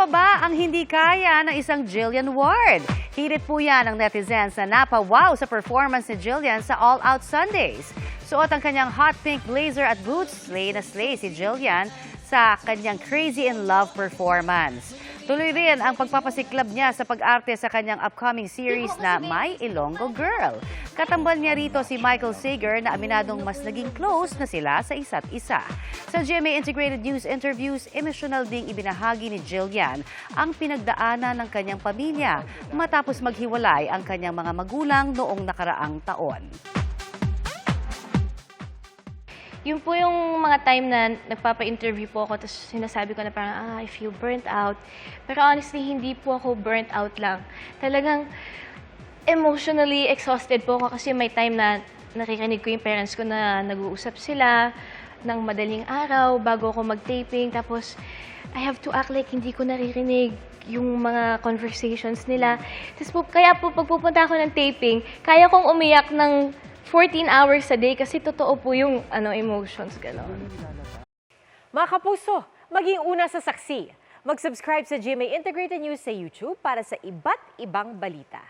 pa ba ang hindi kaya ng isang Jillian Ward? Hirit po yan ng netizens na napawaw sa performance ni Jillian sa All Out Sundays. Suot ang kanyang hot pink blazer at boots, slay na slay si Jillian sa kanyang Crazy in Love performance. Tuloy rin ang pagpapasiklab niya sa pag-arte sa kanyang upcoming series na My Ilonggo Girl. Katambal niya rito si Michael Sager na aminadong mas naging close na sila sa isa't isa. Sa GMA Integrated News interviews, emosyonal ding ibinahagi ni Jillian ang pinagdaanan ng kanyang pamilya matapos maghiwalay ang kanyang mga magulang noong nakaraang taon. Yun po yung mga time na nagpapa-interview po ako, tapos sinasabi ko na parang, I feel burnt out. Pero honestly, hindi po ako burnt out lang. Talagang emotionally exhausted po ako kasi may time na nakikinig ko yung parents ko na nag-uusap sila ng madaling araw bago ako mag-taping. Tapos, I have to act like hindi ko naririnig yung mga conversations nila. Tapos po, kaya po pagpupunta ako ng taping, kaya kong umiyak ng 14 hours a day kasi totoo po yung emotions, gano'n. Mga kapuso, maging una sa saksi. Mag-subscribe sa GMA Integrated News sa YouTube para sa iba't ibang balita.